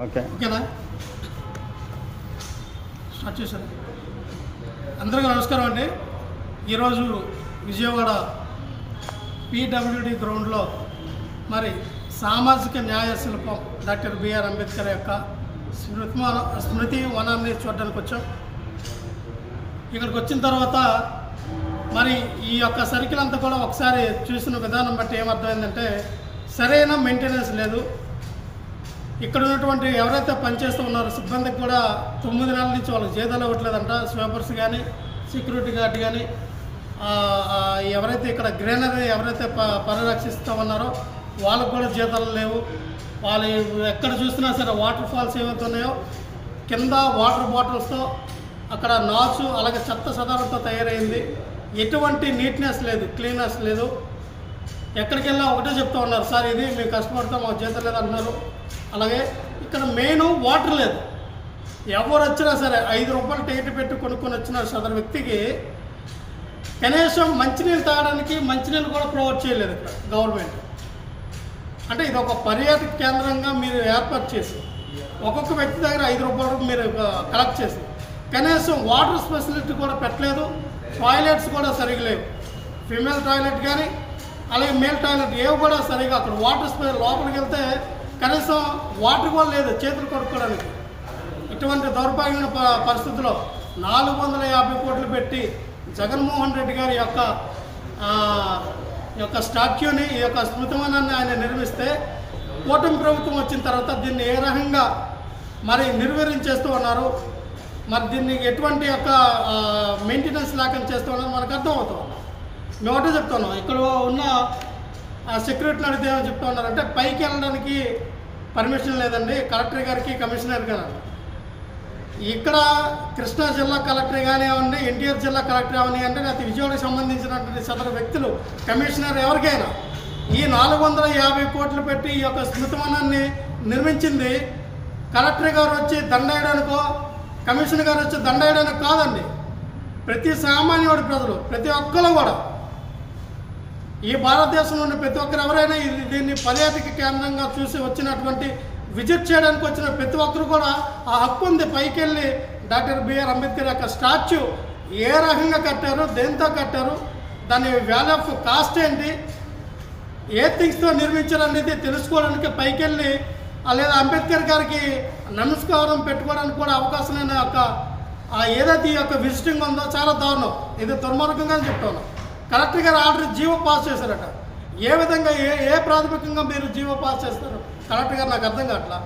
ఓకేనా? స్టార్ట్ చేశారు. అందరికీ నమస్కారం అండి. ఈరోజు విజయవాడ పీడబ్ల్యూడి గ్రౌండ్లో మరి సామాజిక న్యాయ శిల్పం డాక్టర్ బిఆర్ అంబేద్కర్ యొక్క స్మృతి వనాన్ని చూడడానికి వచ్చాం. ఇక్కడికి వచ్చిన తర్వాత మరి ఈ యొక్క సర్కిల్ అంతా కూడా ఒకసారి చూసిన విధానం బట్టి ఏమర్థమైందంటే సరైన మెయింటెనెన్స్ లేదు. ఇక్కడ ఉన్నటువంటి ఎవరైతే పనిచేస్తూ ఉన్నారో సిబ్బందికి కూడా 9 నెలల నుంచి వాళ్ళకి జీతాలు ఇవ్వట్లేదంట. స్వీపర్స్ కానీ సెక్యూరిటీ గార్డ్ కానీ ఎవరైతే ఇక్కడ గ్రీనరీ ఎవరైతే పరిరక్షిస్తూ ఉన్నారో వాళ్ళకు కూడా జీతాలు లేవు. వాళ్ళు ఎక్కడ చూసినా సరే వాటర్ ఫాల్స్ ఏవైతే ఉన్నాయో కింద వాటర్ బాటిల్స్తో అక్కడ నాచు అలాగే చెత్త సదాలతో తయారైంది. ఎటువంటి నీట్నెస్ లేదు, క్లీన్నెస్ లేదు. ఎక్కడికి వెళ్ళా ఒకటే చెప్తూ ఉన్నారు, సార్ ఇది మేము కష్టపడతాం మాకు జీతం లేదు అంటున్నారు. అలాగే ఇక్కడ మెయిన్ వాటర్ లేదు. ఎవరు వచ్చినా సరే 5 రూపాయలు టికెట్ పెట్టి కొనుక్కొని వచ్చిన సదరు వ్యక్తికి కనీసం మంచినీళ్ళు తాగడానికి మంచినీళ్ళు కూడా ప్రొవైడ్ చేయలేదు ఇక్కడ గవర్నమెంట్. అంటే ఇది ఒక పర్యాటక కేంద్రంగా మీరు ఏర్పాటు చేసి ఒక్కొక్క వ్యక్తి దగ్గర 5 రూపాయలు మీరు కలెక్ట్ చేసి కనీసం వాటర్ ఫెసిలిటీ కూడా పెట్టలేదు. టాయిలెట్స్ కూడా సరిగా లేవు. ఫీమేల్ టాయిలెట్ కానీ అలాగే మేల్ టాయిలెట్ ఏవి కూడా సరిగా అక్కడ వాటర్ లోపలికి వెళ్తే కనీసం వాటర్ కూడా లేదు చేతులు కొడుకోవడానికి. ఇటువంటి దౌర్భాగ్యమైన పరిస్థితుల్లో 450 కోట్లు పెట్టి జగన్మోహన్ రెడ్డి గారి యొక్క స్టాచ్యూని ఈ యొక్క స్మృతివనాన్ని ఆయన నిర్మిస్తే కూటమి ప్రభుత్వం వచ్చిన తర్వాత దీన్ని ఏ రకంగా మరి నిర్వీర్యం ఉన్నారు, మరి దీన్ని ఎటువంటి యొక్క మెయింటెనెన్స్ లేకుండా చేస్తూ ఉన్నారు మనకు అర్థమవుతాం. మేము ఒకటే చెప్తున్నాం, ఇక్కడ ఉన్న సెక్యూరిటీని అడిగితే ఏమో చెప్తా ఉన్నారంటే పైకి వెళ్ళడానికి పర్మిషన్ లేదండి కలెక్టర్ గారికి కమిషనర్ గారు. ఇక్కడ కృష్ణా జిల్లా కలెక్టర్ కానివ్వండి, ఎన్టీఆర్ జిల్లా కలెక్టర్ కానివ్వండి, లేకపోతే విజయవాడకి సంబంధించినటువంటి సదరు వ్యక్తులు కమిషనర్ ఎవరికైనా ఈ 450 కోట్లు పెట్టి ఈ యొక్క స్మృతివనాన్ని నిర్మించింది కలెక్టర్ గారు వచ్చి దండేయడానికో కమిషనర్ గారు వచ్చి దండేయడానికి కాదండి. ప్రతి సామాన్యుడి ప్రజలు ప్రతి ఒక్కరు కూడా ఈ భారతదేశంలో ఉన్న ప్రతి ఒక్కరు ఎవరైనా దీన్ని పర్యాటక కేంద్రంగా చూసి వచ్చినటువంటి విజిట్ చేయడానికి వచ్చిన ప్రతి ఒక్కరు కూడా ఆ హక్కు ఉంది. పైకి వెళ్ళి డాక్టర్ బిఆర్ అంబేద్కర్ యొక్క స్టాచ్యూ ఏ రకంగా కట్టారు, దేంతో కట్టారు, దాని వాల్యూ ఆఫ్ కాస్ట్ ఏంటి, ఏ థింగ్స్తో నిర్మించారు అనేది తెలుసుకోవడానికి పైకి వెళ్ళి లేదా అంబేద్కర్ గారికి నమస్కారం పెట్టుకోవడానికి కూడా అవకాశం లేని యొక్క ఏదైతే ఈ యొక్క విజిటింగ్ ఉందో చాలా దారుణం. ఇది దుర్మార్గంగా చెప్తాను. కలెక్టర్ గారు ఆల్రెడీ జీవో పాస్ చేశారట. ఏ విధంగా ఏ ప్రాథమికంగా మీరు జీవో పాస్ చేస్తారు కలెక్టర్ గారు నాకు అర్థం కావట్లా.